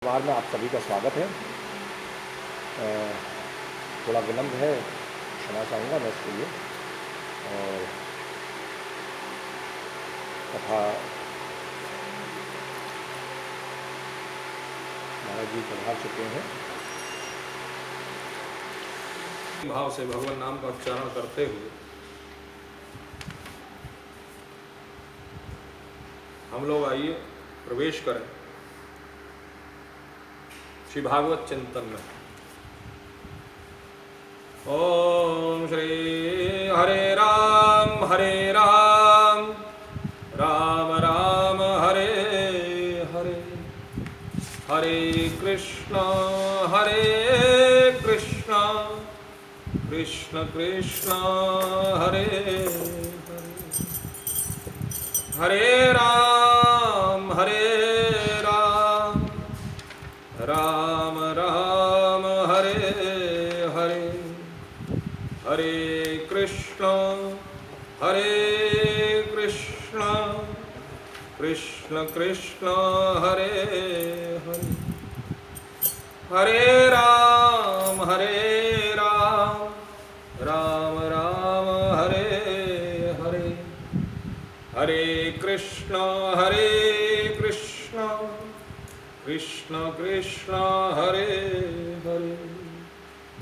बार में आप सभी का स्वागत है। थोड़ा विलम्ब है, क्षमा चाहूँगा मैं इसके लिए। और तथा महाराज जी पधार चुके हैं। भाव से भगवान नाम का उच्चारण करते हुए हम लोग आइए प्रवेश करें श्री भागवत चिंतन में। ओम श्री हरे राम राम राम हरे हरे, हरे कृष्ण कृष्ण कृष्ण हरे हरे, हरे राम राम राम हरे हरे, हरे कृष्ण कृष्ण कृष्ण हरे हरे, हरे राम राम राम हरे हरे, हरे कृष्ण कृष्ण कृष्ण हरे हरे।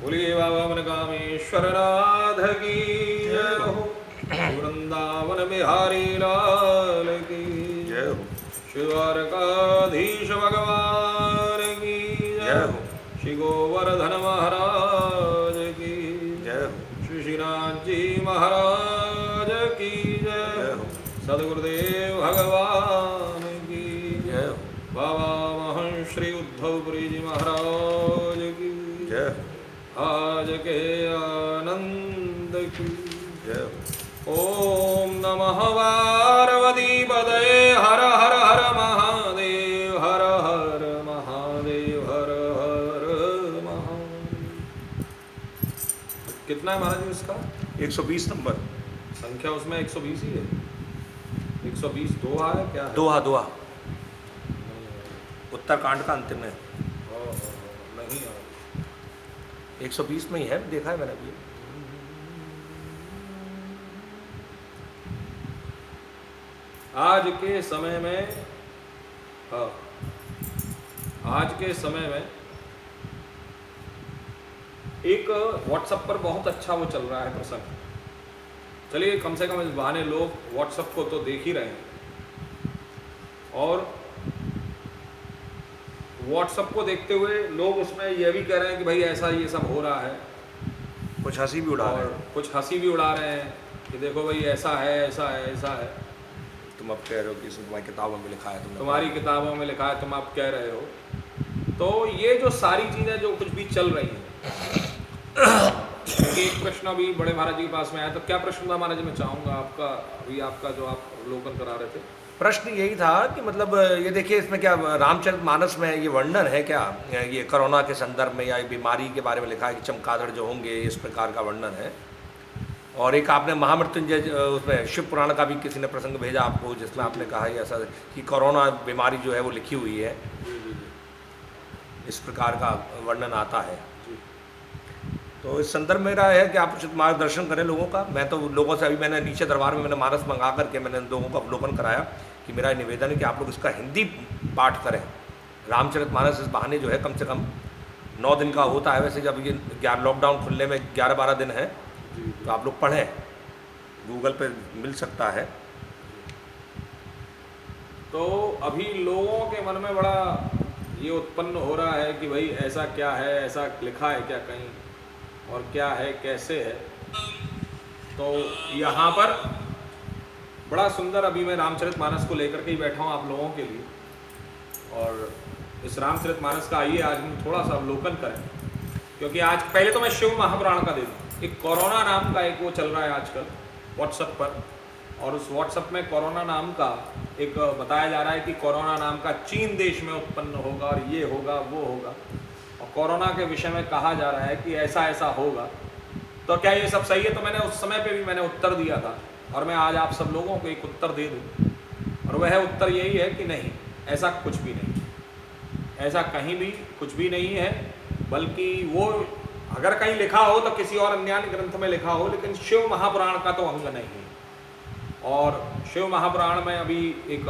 बोलिए बाबा मनकामेश्वर नाथ की जय हो, वृंदावन बिहारी लाल की जय हो, शिवारकाधीश भगवान की जय हो, श्री गोवर्धन महाराज की जय हो, श्री श्रीनाथ जी महाराज की जय हो, सदगुरुदेव भगवान की जय हो, बाबा महंत श्री उद्धवपुरी जी महाराज की जय हो, आज के आनंद की जय हो। ओम नमः पार्वती पतये हर हर हर महादेव, हर हर महादेव, हर हर महादेव। कितना है महाराज इसका? 120 नंबर संख्या उसमें 120 ही है। 120 दोहा है क्या है? दोहा उत्तरकांड का अंतिम है। नहीं है। 120 में ही है, देखा है मैंने अभी। आज के समय में, हाँ, आज के समय में एक व्हाट्सएप पर बहुत अच्छा वो चल रहा है प्रसंग। चलिए कम से कम इस बहाने लोग व्हाट्सएप को तो देख ही रहे हैं, और व्हाट्सएप को देखते हुए लोग उसमें यह भी कह रहे हैं कि भाई ऐसा ये सब हो रहा है, कुछ हंसी भी उड़ा रहे और हैं। कुछ हंसी भी उड़ा रहे हैं कि देखो भाई ऐसा है ऐसा है ऐसा है। तुम अब कह रहे हो कि इसमें तुम्हारी किताबों में लिखा है, तुम्हारी किताबों में लिखा है, तुम आप कह रहे हो। तो ये जो सारी चीज़ें जो कुछ भी चल रही हैं, क्योंकि एक प्रश्न अभी बड़े महाराज जी के पास में आया, तो क्या प्रश्न था महाराज जी? मैं चाहूँगा आपका, अभी आपका जो आप अवलोकन करा रहे थे। प्रश्न यही था कि मतलब ये देखिए, इसमें क्या रामचरितमानस में ये वर्णन है क्या, ये कोरोना के संदर्भ में या ये बीमारी के बारे में लिखा है कि चमगादड़ जो होंगे, इस प्रकार का वर्णन है। और एक आपने महामृत्युंजय उसमें शिव पुराण का भी किसी ने प्रसंग भेजा आपको, जिसमें आपने कहा है ऐसा कि कोरोना बीमारी जो है वो लिखी हुई है, इस प्रकार का वर्णन आता है। तो इस संदर्भ में रहा है कि आप उचित मार्गदर्शन करें लोगों का। मैं तो लोगों से, अभी मैंने नीचे दरबार में मैंने मानस मंगा करके मैंने लोगों को अवलोकन कराया कि मेरा निवेदन है कि आप लोग इसका हिंदी पाठ करें। रामचरितमानस इस बहाने जो है कम से कम 9 दिन का होता है। वैसे जब ये लॉकडाउन खुलने में 11-12 दिन है, तो आप लोग पढ़ें, गूगल पे मिल सकता है। तो अभी लोगों के मन में बड़ा ये उत्पन्न हो रहा है कि भाई ऐसा क्या है, ऐसा लिखा है क्या कहीं, और क्या है, कैसे है। तो यहाँ पर बड़ा सुंदर, अभी मैं रामचरितमानस को लेकर के ही बैठा हूँ आप लोगों के लिए, और इस रामचरितमानस का आइए आज हम थोड़ा सा अवलोकन करें। क्योंकि आज पहले तो मैं शिव महापुराण का दे दूँ। एक कोरोना नाम का एक वो चल रहा है आजकल व्हाट्सएप पर, और उस व्हाट्सएप में कोरोना नाम का एक बताया जा रहा है कि कोरोना नाम का चीन देश में उत्पन्न होगा, और ये होगा वो होगा, और कोरोना के विषय में कहा जा रहा है कि ऐसा ऐसा होगा। तो क्या ये सब सही है? तो मैंने उस समय पे भी मैंने उत्तर दिया था, और मैं आज आप सब लोगों को एक उत्तर दे दूं, और वह उत्तर यही है कि नहीं, ऐसा कुछ भी नहीं। ऐसा कहीं भी कुछ भी नहीं है, बल्कि वो अगर कहीं लिखा हो तो किसी और अन्य ग्रंथ में लिखा हो, लेकिन शिव महापुराण का तो अंग नहीं है। और शिव महापुराण में अभी एक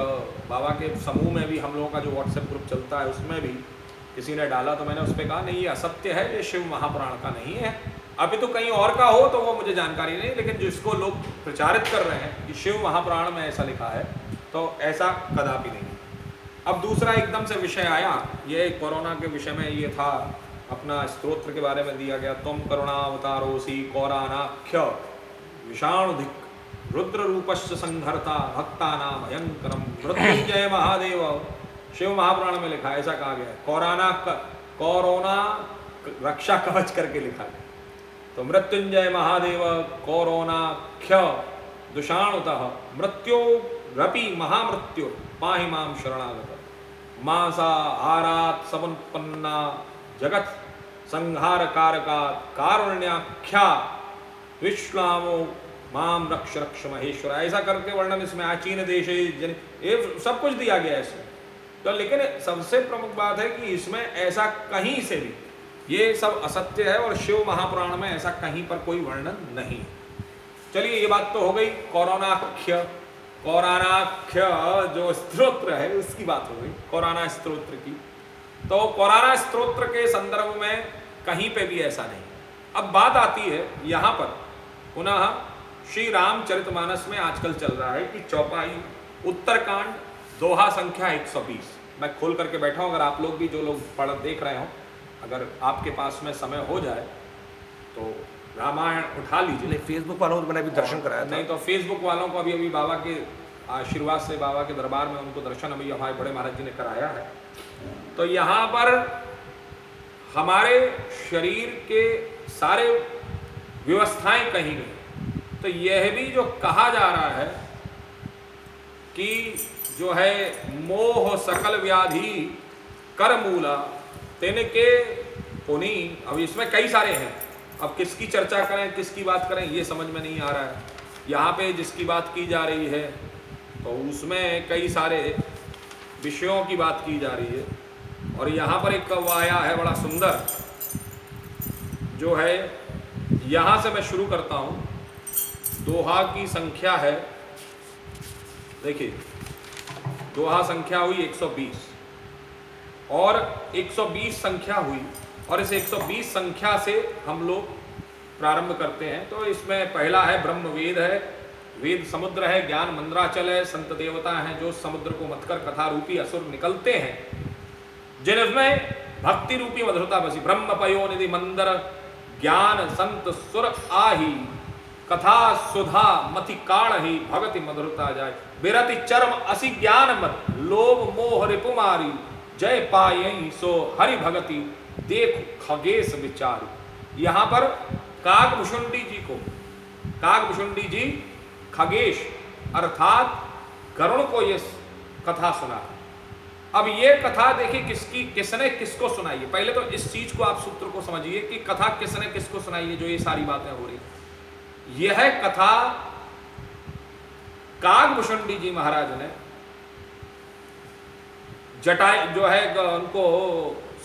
बाबा के समूह में भी हम लोगों का जो व्हाट्सएप ग्रुप चलता है उसमें भी किसी ने डाला, तो मैंने उस पर कहा नहीं ये असत्य है, ये शिव महापुराण का नहीं है। अभी तो कहीं और का हो तो वो मुझे जानकारी नहीं, लेकिन जिसको लोग प्रचारित कर रहे हैं कि शिव महापुराण में ऐसा लिखा है, तो ऐसा कदापि नहीं। अब दूसरा एकदम से विषय आया, ये कोरोना के विषय में ये था, अपना स्तोत्र के बारे में दिया गया, तुम करुणावतारोसी कौरानाख्य विषाणुधिक रुद्र रूपस्य संहर्ता भक्तानां भयंकरम मृत्युंजय महादेव। शिव महापुराण में लिखा है, ऐसा कहा गया है। कोरोना रक्षा कवच करके लिखा है, तो मृत्युंजय महादेव कोरोनाख्य दुषाणुतः मृत्यो रपि महामृत्यु पाहि मां शरणागत मासा हारात समुत्पन्ना जगत संहार कारका कारुण्याख्या विश्वामो माम रक्ष रक्ष महेश्वर। ऐसा करके वर्णन इसमें चीन देश ये सब कुछ दिया गया है इसमें। तो लेकिन सबसे प्रमुख बात है कि इसमें ऐसा कहीं से भी ये सब असत्य है और शिव महापुराण में ऐसा कहीं पर कोई वर्णन नहीं है। चलिए ये बात तो हो गई कौरानाख्य जो स्तोत्र है उसकी बात हो गई, कौराना स्तोत्र की। तो कौराना स्तोत्र के संदर्भ में कहीं पे भी ऐसा नहीं। अब बात आती है यहाँ पर पुनः श्री रामचरितमानस में आजकल चल रहा है कि चौपाई उत्तरकांड दोहा संख्या 120। मैं खोल करके बैठा हूँ, अगर आप लोग भी जो लोग पढ़ देख रहे हो, अगर आपके पास में समय हो जाए तो रामायण उठा लीजिए। नहीं, फेसबुक वालों को मैंने अभी दर्शन कराया था। नहीं तो फेसबुक वालों को अभी बाबा के आशीर्वाद से, बाबा के दरबार में उनको दर्शन अभी हमारे बड़े महाराज जी ने कराया है। तो यहाँ पर हमारे शरीर के सारे व्यवस्थाएं कही गई। तो यह भी जो कहा जा रहा है कि जो है मोह सकल व्याधि कर मूला तिनके पुनि। अब इसमें कई सारे हैं, अब किसकी चर्चा करें किसकी बात करें ये समझ में नहीं आ रहा है। यहाँ पे जिसकी बात की जा रही है तो उसमें कई सारे विषयों की बात की जा रही है। और यहाँ पर एक कव्वा आया है बड़ा सुंदर, जो है यहाँ से मैं शुरू करता हूँ। दोहा की संख्या है, देखिए दोहा संख्या हुई 120 और 120 संख्या हुई, और इस 120 संख्या से हम लोग प्रारंभ करते हैं। तो इसमें पहला है ब्रह्म वेद है, वेद समुद्र है, ज्ञान मंद्राचल है, संत देवता हैं जो समुद्र को मतकर कथा रूपी असुर निकलते हैं, जिनमें भक्ति रूपी मधुरता बसी। ब्रह्म पयोनिधि मंदर ज्ञान संत सुर आही, कथा सुधा मति काढ़ी भगति मधुरता जाय। बिरति चरम असी ज्ञान मत लोभ मोह रिपुमारी, जय पायई सो हरि भगति देख खगेश विचारी। यहाँ पर काकभुषुंडी जी को, काकभुषुंडी जी खगेश अर्थात गरुण को ये कथा सुना। अब ये कथा देखिए किसने किसको सुनाई है। पहले तो इस चीज को आप सूत्र को समझिए कि कथा किसने किसको सुनाई है, जो ये सारी बातें हो रही। यह कथा काकभुषुंडी जी महाराज ने जटाई जो है उनको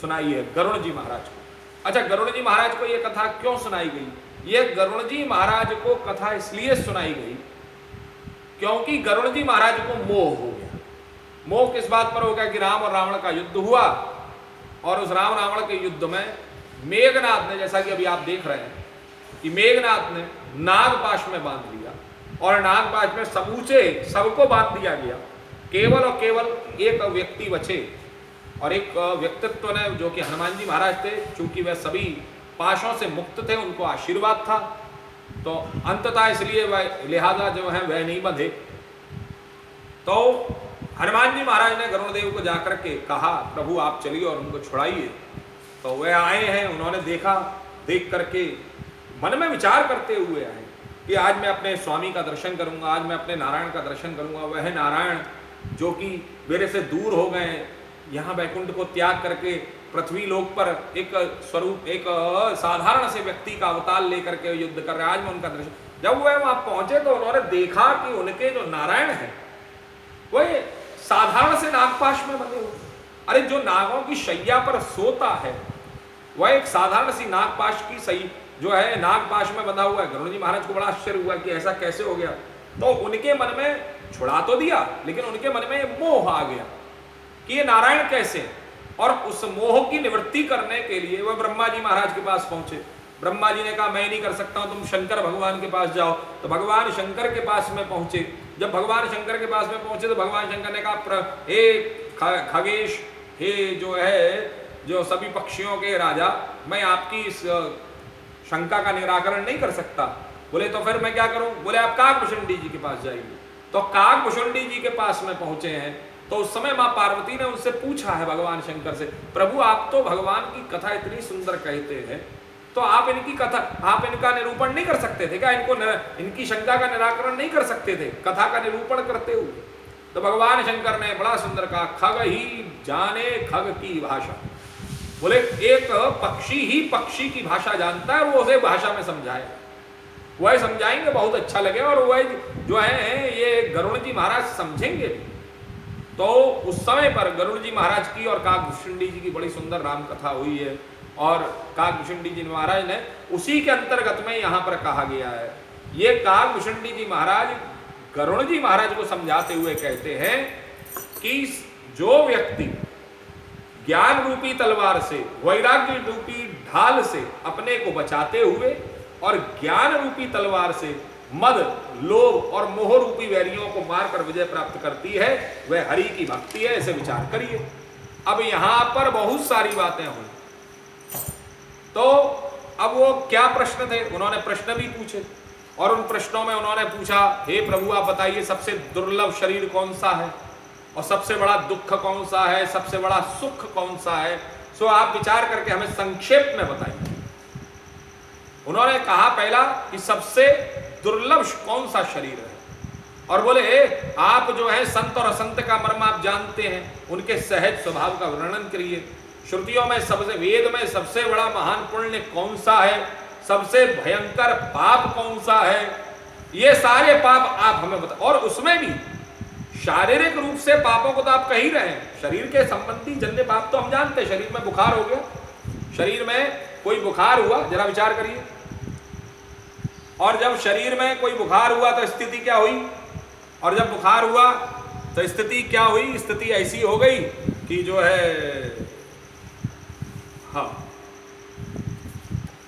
सुनाई है, गरुण जी महाराज को। अच्छा, गरुण जी महाराज को यह कथा क्यों सुनाई गई? यह गरुण जी महाराज को कथा इसलिए सुनाई गई क्योंकि गरुण जी महाराज को मोह हो गया। मोह किस बात पर हो गया कि राम और रावण का युद्ध हुआ, और उस राम रावण के युद्ध में मेघनाथ ने, जैसा कि अभी आप देख रहे हैं कि मेघनाथ ने नागपाश में बांध लिया, और नागपाश में समूचे सबको बांध दिया गया। केवल और केवल एक व्यक्ति बचे, और एक व्यक्तित्व ने जो कि हनुमान जी महाराज थे, चूंकि वह सभी पाशों से मुक्त थे, उनको आशीर्वाद था, तो अंततः इसलिए वह लिहाजा जो है वह नहीं बंधे। तो हनुमान जी महाराज ने गरुण देव को जाकर के कहा, प्रभु आप चलिए और उनको छुड़ाइए। तो वह आए हैं, उन्होंने देखा, देख करके मन में विचार करते हुए आए कि आज मैं अपने स्वामी का दर्शन करूंगा, आज मैं अपने नारायण का दर्शन करूंगा। वह नारायण जो कि मेरे से दूर हो गए, यहाँ वैकुंठ को त्याग करके पृथ्वी लोक पर एक स्वरूप, एक साधारण से व्यक्ति का अवतार लेकर के युद्ध कर रहे हैं, आज मैं उनका दर्शन। जब वह वहां पहुंचे तो उन्होंने देखा कि उनके जो नारायण है वह साधारण से नागपाश में बंधे हुए, अरे जो नागों की शैया पर सोता है वह एक साधारण सी नागपाश की सही जो है नागपाश में बंधा हुआ है। गरुड़ जी महाराज को बड़ा आश्चर्य हुआ कि ऐसा कैसे हो गया। तो उनके मन में छुड़ा तो दिया, लेकिन उनके मन में मोह आ गया कि ये नारायण कैसे। और उस मोह की निवृत्ति करने के लिए वह ब्रह्मा जी महाराज के पास पहुंचे। ब्रह्मा जी ने कहा मैं नहीं कर सकता हूं, तुम शंकर भगवान के पास जाओ। तो भगवान शंकर के पास में पहुंचे। जब भगवान शंकर के पास में पहुंचे तो भगवान शंकर ने कहा हे खगेश, हे जो है जो सभी पक्षियों के राजा, मैं आपकी इस शंका का निराकरण नहीं कर सकता। बोले तो फिर मैं क्या करूं? बोले आप काकभुषुंडी जी के पास जाइए। तो काकभुषुंडी जी के पास में पहुंचे हैं। तो उस समय मां पार्वती ने उनसे पूछा है भगवान शंकर से, प्रभु आप तो भगवान की कथा इतनी सुंदर कहते हैं, तो आप इनकी कथा, आप इनका निरूपण नहीं कर सकते थे क्या? इनकी शंका का निराकरण नहीं कर सकते थे कथा का निरूपण करते हुए? तो भगवान शंकर ने बड़ा सुंदर कहा, खग ही जाने खग की भाषा। बोले एक पक्षी ही पक्षी की भाषा जानता है, वो उसे भाषा में समझाए, वह समझाएंगे बहुत अच्छा लगे, और वह जो है ये गरुड़ जी महाराज समझेंगे भी। तो उस समय पर गरुड़ जी महाराज की और काकभुषुंडी जी की बड़ी सुंदर राम कथा हुई है। और काकभुषुंडी जी महाराज ने उसी के अंतर्गत में यहाँ पर कहा गया है। ये काकभुषुंडी जी महाराज गरुड़ जी महाराज को समझाते हुए कहते हैं कि जो व्यक्ति ज्ञान रूपी तलवार से, वैराग्य रूपी ढाल से अपने को बचाते हुए और ज्ञान रूपी तलवार से मद, लोभ और मोह रूपी वैरियों को मारकर विजय प्राप्त करती है, वह हरि की भक्ति है। ऐसे विचार करिए। अब यहां पर बहुत सारी बातें हुई। तो अब वो क्या प्रश्न थे, उन्होंने प्रश्न भी पूछे, और उन प्रश्नों में उन्होंने पूछा, हे प्रभु आप बताइए सबसे दुर्लभ शरीर कौन सा है, और सबसे बड़ा दुख कौन सा है, सबसे बड़ा सुख कौन सा है। सो आप विचार करके हमें संक्षेप में बताइए। उन्होंने कहा पहला कि सबसे दुर्लभ कौन सा शरीर है, और बोले आप जो है संत और असंत का मर्म आप जानते हैं, उनके सहज स्वभाव का वर्णन करिए। श्रुतियों में सबसे, वेद में सबसे बड़ा महान पुण्य कौन सा है, सबसे भयंकर पाप कौन सा है, ये सारे पाप आप हमें बताओ। और उसमें भी शारीरिक रूप से पापों को तो आप कह ही रहे हैं, शरीर के संबंधी जन्य पाप तो हम जानते हैं। शरीर में बुखार हो गया, शरीर में कोई बुखार हुआ, जरा विचार करिए, और जब शरीर में कोई बुखार हुआ तो स्थिति क्या हुई, और जब बुखार हुआ तो स्थिति क्या हुई? स्थिति ऐसी हो गई कि जो है हाँ,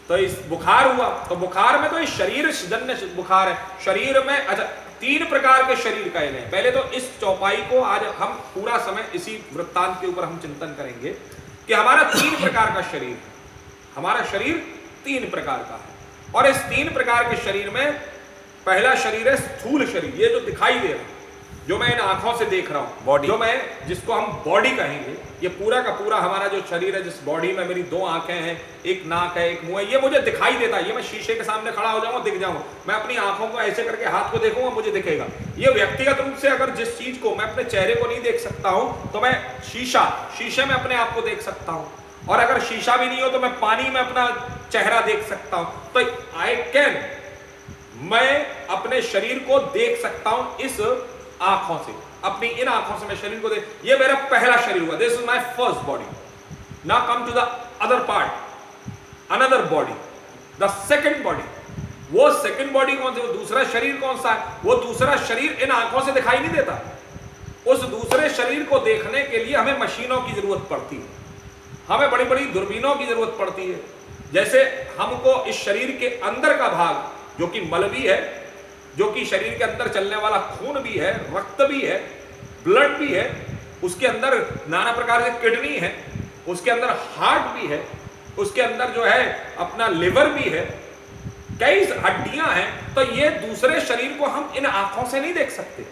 तो इस बुखार हुआ, तो बुखार में तो इस शरीर जन्य बुखार है। शरीर में अच्छा 3 प्रकार के शरीर कहे गए। पहले तो इस चौपाई को आज हम पूरा समय इसी वृत्तांत के ऊपर हम चिंतन करेंगे कि हमारा 3 प्रकार का शरीर है। हमारा शरीर 3 प्रकार का है, और इस 3 प्रकार के शरीर में पहला शरीर है स्थूल शरीर, ये जो दिखाई दे रहा है, जो मैं इन आंखों से देख रहा हूं, बॉडी, जो मैं जिसको हम बॉडी कहेंगे, ये पूरा का पूरा हमारा जो शरीर है, जिस बॉडी में मेरी 2 आंखें हैं, एक नाक है, एक मुंह है, ये मुझे दिखाई देता है। ये मैं शीशे के सामने खड़ा हो जाऊंगा, दिख जाऊंगा, मैं अपनी आंखों को ऐसे करके हाथ को देखूंगा, मुझे दिखेगा। ये व्यक्तिगत रूप से अगर जिस चीज को मैं अपने चेहरे को नहीं देख सकता हूं, तो मैं शीशे में अपने आप को देख सकता हूं, और अगर शीशा भी नहीं हो तो मैं पानी में अपना चेहरा देख सकता हूं। तो मैं अपने शरीर को देख सकता हूं इस आंखों से, अपनी इन आंखों से मैं शरीर को देख, ये मेरा पहला शरीर हुआ, this is my first body. Now come to the other part, another body, the second body. वो सेकंड बॉडी कौन सी, वो दूसरा शरीर कौन सा है? वो दूसरा शरीर इन आंखों से दिखाई नहीं देता। उस दूसरे शरीर को देखने के लिए हमें मशीनों की जरूरत पड़ती है, हमें बड़ी बड़ी दूरबीनों की जरूरत पड़ती है। जैसे हमको इस शरीर के अंदर का भाग जो कि मल भी है, जो कि शरीर के अंदर चलने वाला खून भी है, रक्त भी है, ब्लड भी है, उसके अंदर नाना प्रकार के किडनी है, उसके अंदर हार्ट भी है, उसके अंदर जो है अपना लिवर भी है, कई हड्डियां हैं। तो ये दूसरे शरीर को हम इन आंखों से नहीं देख सकते,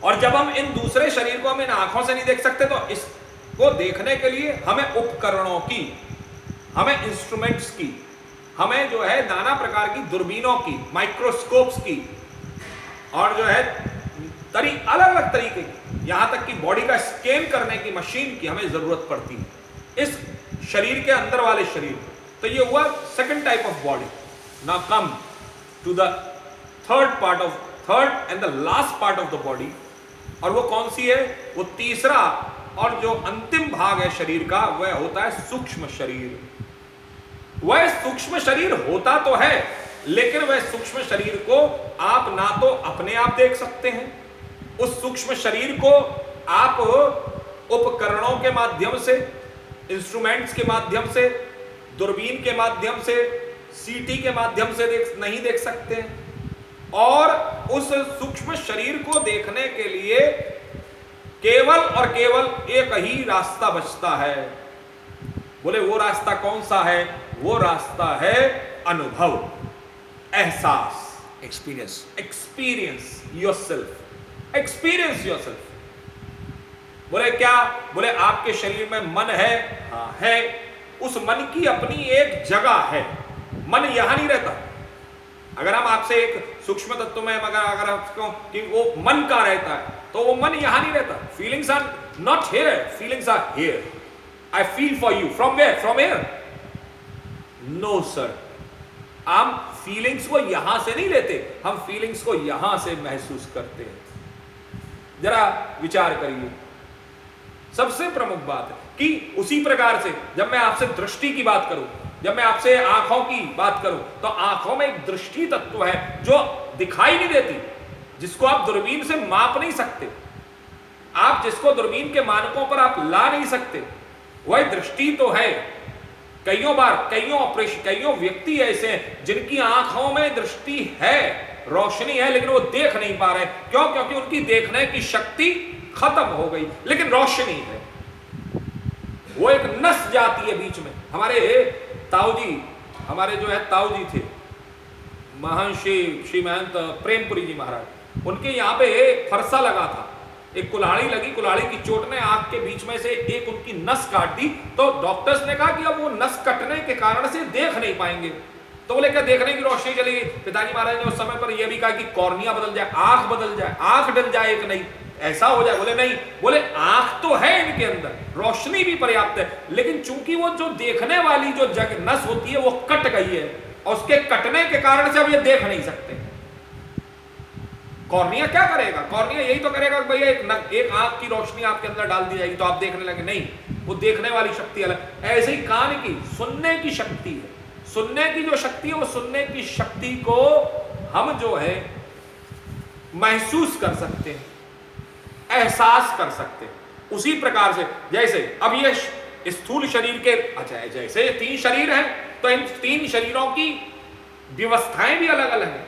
और जब हम इन दूसरे शरीर को हम इन आंखों से नहीं देख सकते, तो इसको देखने के लिए हमें उपकरणों की, हमें इंस्ट्रूमेंट्स की, हमें जो है नाना प्रकार की दूरबीनों की, माइक्रोस्कोप्स की, और जो है अलग अलग तरीके की, यहां तक कि बॉडी का स्कैन करने की मशीन की हमें जरूरत पड़ती है इस शरीर के अंदर वाले शरीर। तो ये हुआ second type of body. Now come to the third and the last part of the body, और वो कौन सी है? वो तीसरा और जो अंतिम भाग है शरीर का वह होता है सूक्ष्म शरीर। वह सूक्ष्म शरीर होता तो है, लेकिन वह सूक्ष्म शरीर को आप ना तो अपने आप देख सकते हैं, उस सूक्ष्म शरीर को आप उपकरणों के माध्यम से, इंस्ट्रूमेंट्स के माध्यम से, दूरबीन के माध्यम से, सीटी के माध्यम से नहीं देख सकते हैं। और उस सूक्ष्म शरीर को देखने के लिए केवल और केवल एक ही रास्ता बचता है। बोले वो रास्ता कौन सा है? वो रास्ता है अनुभव, एहसास, experience. Experience yourself, experience yourself. बोले क्या? बोले आपके शरीर में मन है, हाँ है। उस मन की अपनी एक जगह है, मन यहां नहीं रहता। अगर हम आपसे एक सूक्ष्म तत्व में अगर आपको कि वो मन का रहता है, तो वो मन यहां नहीं रहता। Feelings are not here, feelings are here. I feel for you, from where? From here? No sir, हम फीलिंग्स को यहां से नहीं लेते, हम फीलिंग्स को यहां से महसूस करते हैं। जरा विचार करिए। सबसे प्रमुख बात है कि उसी प्रकार से जब मैं आपसे दृष्टि की बात करूं, जब मैं आपसे आंखों की बात करूं, तो आंखों में एक दृष्टि तत्व है जो दिखाई नहीं देती, जिसको आप दूरबीन से माप नहीं सकते, आप जिसको दूरबीन के मानकों पर आप ला नहीं सकते, वह दृष्टि तो है। कईयों बार कईयों व्यक्ति ऐसे हैं जिनकी आंखों में दृष्टि है, रोशनी है, लेकिन वो देख नहीं पा रहे। क्यों? क्योंकि उनकी देखने की शक्ति खत्म हो गई, लेकिन रोशनी है। वो एक नस जाती है बीच में। हमारे ताऊ जी, हमारे जो है ताऊ जी थे, महर्षि श्री महंत प्रेमपुरी जी महाराज, उनके यहाँ पे फरसा लगा था, एक कुल्हाड़ी लगी, कुल्हाड़ी की चोट ने आंख के बीच में से एक उनकी नस काट दी। तो डॉक्टर्स ने कहा कि अब वो नस कटने के कारण से देख नहीं पाएंगे। तो बोले क्या देखने की रोशनी चली गई? पिताजी महाराज ने उस समय पर यह भी कहा कि कॉर्निया बदल जाए, आंख बदल जाए, आंख डल जाए एक नहीं, ऐसा हो जाए। बोले नहीं, बोले आंख तो है इनके अंदर, रोशनी भी पर्याप्त है, लेकिन चूंकि वो जो देखने वाली जो नस होती है वो कट गई है, और उसके कटने के कारण से अब ये देख नहीं सकते। कॉर्निया क्या करेगा? कॉर्निया यही तो करेगा कि भैया एक आंख की रोशनी आपके अंदर डाल दी जाएगी तो आप देखने लगे। नहीं, वो देखने वाली शक्ति अलग। ऐसे ही कान की सुनने की शक्ति है, सुनने की जो शक्ति है, वो सुनने की शक्ति को हम जो है महसूस कर सकते हैं, एहसास कर सकते हैं। उसी प्रकार से जैसे अब ये स्थूल शरीर के, अच्छा जैसे 3 शरीर हैं, तो इन 3 शरीरों की व्यवस्थाएं भी अलग अलग हैं।